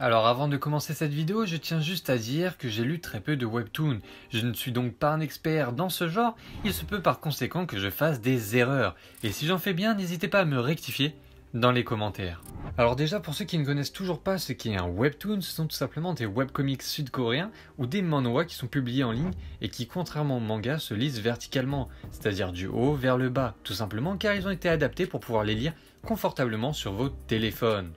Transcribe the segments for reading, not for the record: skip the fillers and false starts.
Alors avant de commencer cette vidéo, je tiens juste à dire que j'ai lu très peu de webtoons. Je ne suis donc pas un expert dans ce genre, il se peut par conséquent que je fasse des erreurs. Et si j'en fais bien, n'hésitez pas à me rectifier dans les commentaires. Alors déjà, pour ceux qui ne connaissent toujours pas ce qu'est un webtoon, ce sont tout simplement des webcomics sud-coréens ou des manhwas qui sont publiés en ligne et qui, contrairement au manga, se lisent verticalement, c'est-à-dire du haut vers le bas, tout simplement car ils ont été adaptés pour pouvoir les lire confortablement sur vos téléphones.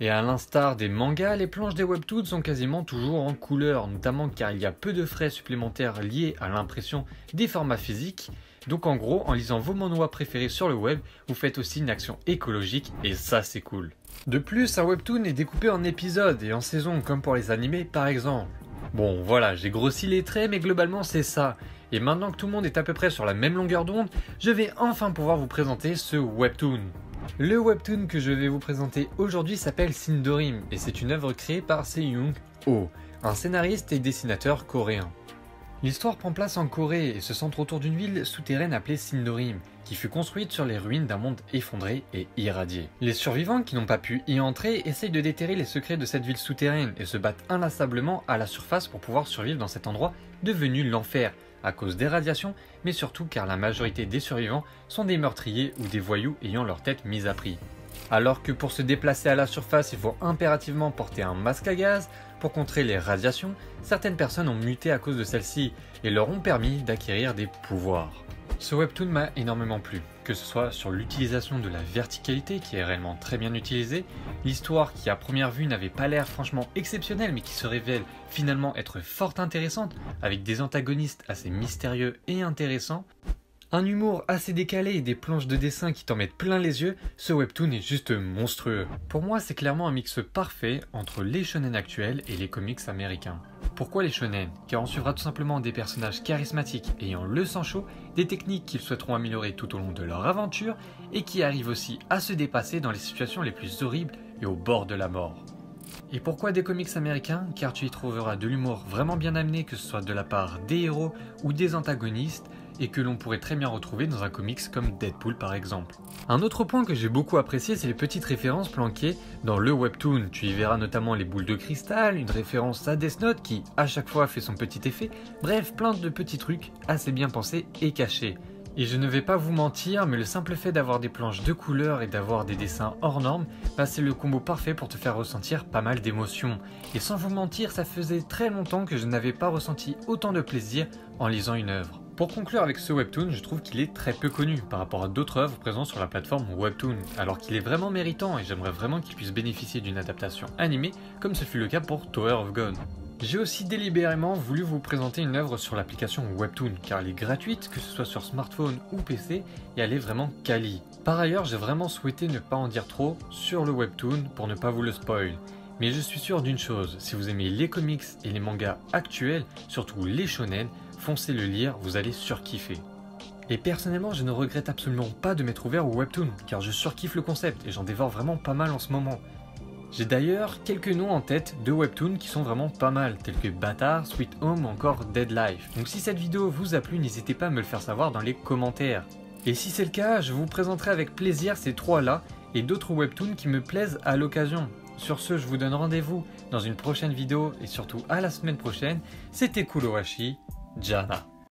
Et à l'instar des mangas, les planches des webtoons sont quasiment toujours en couleur, notamment car il y a peu de frais supplémentaires liés à l'impression des formats physiques. Donc en gros, en lisant vos manhwas préférés sur le web, vous faites aussi une action écologique et ça c'est cool. De plus, un webtoon est découpé en épisodes et en saisons comme pour les animés par exemple. Bon voilà, j'ai grossi les traits mais globalement c'est ça. Et maintenant que tout le monde est à peu près sur la même longueur d'onde, je vais enfin pouvoir vous présenter ce webtoon. Le webtoon que je vais vous présenter aujourd'hui s'appelle Sindorim et c'est une œuvre créée par Se-young-oh, un scénariste et dessinateur coréen. L'histoire prend place en Corée et se centre autour d'une ville souterraine appelée Sindorim, qui fut construite sur les ruines d'un monde effondré et irradié. Les survivants qui n'ont pas pu y entrer essayent de déterrer les secrets de cette ville souterraine et se battent inlassablement à la surface pour pouvoir survivre dans cet endroit devenu l'enfer, à cause des radiations, mais surtout car la majorité des survivants sont des meurtriers ou des voyous ayant leur tête mise à prix. Alors que pour se déplacer à la surface, il faut impérativement porter un masque à gaz pour contrer les radiations, certaines personnes ont muté à cause de celles-ci et leur ont permis d'acquérir des pouvoirs. Ce webtoon m'a énormément plu, que ce soit sur l'utilisation de la verticalité qui est réellement très bien utilisée, l'histoire qui à première vue n'avait pas l'air franchement exceptionnelle mais qui se révèle finalement être fort intéressante avec des antagonistes assez mystérieux et intéressants, un humour assez décalé et des planches de dessin qui t'en mettent plein les yeux, ce webtoon est juste monstrueux. Pour moi, c'est clairement un mix parfait entre les shonen actuels et les comics américains. Pourquoi les shonen? Car on suivra tout simplement des personnages charismatiques ayant le sang chaud, des techniques qu'ils souhaiteront améliorer tout au long de leur aventure et qui arrivent aussi à se dépasser dans les situations les plus horribles et au bord de la mort. Et pourquoi des comics américains? Car tu y trouveras de l'humour vraiment bien amené, que ce soit de la part des héros ou des antagonistes, et que l'on pourrait très bien retrouver dans un comics comme Deadpool par exemple. Un autre point que j'ai beaucoup apprécié, c'est les petites références planquées dans le webtoon. Tu y verras notamment les boules de cristal, une référence à Death Note qui à chaque fois fait son petit effet, bref plein de petits trucs assez bien pensés et cachés. Et je ne vais pas vous mentir, mais le simple fait d'avoir des planches de couleurs et d'avoir des dessins hors normes, c'est le combo parfait pour te faire ressentir pas mal d'émotions. Et sans vous mentir, ça faisait très longtemps que je n'avais pas ressenti autant de plaisir en lisant une œuvre. Pour conclure avec ce webtoon, je trouve qu'il est très peu connu par rapport à d'autres œuvres présentes sur la plateforme Webtoon, alors qu'il est vraiment méritant et j'aimerais vraiment qu'il puisse bénéficier d'une adaptation animée comme ce fut le cas pour Tower of God. J'ai aussi délibérément voulu vous présenter une œuvre sur l'application Webtoon car elle est gratuite, que ce soit sur smartphone ou PC, et elle est vraiment quali. Par ailleurs, j'ai vraiment souhaité ne pas en dire trop sur le Webtoon pour ne pas vous le spoil. Mais je suis sûr d'une chose, si vous aimez les comics et les mangas actuels, surtout les shonen, foncez le lire, vous allez surkiffer. Et personnellement, je ne regrette absolument pas de m'être ouvert au Webtoon, car je surkiffe le concept et j'en dévore vraiment pas mal en ce moment. J'ai d'ailleurs quelques noms en tête de webtoons qui sont vraiment pas mal, tels que Bâtard, Sweet Home ou encore Dead Life. Donc si cette vidéo vous a plu, n'hésitez pas à me le faire savoir dans les commentaires. Et si c'est le cas, je vous présenterai avec plaisir ces trois-là et d'autres webtoons qui me plaisent à l'occasion. Sur ce, je vous donne rendez-vous dans une prochaine vidéo et surtout à la semaine prochaine. C'était Kurohashi, Jana.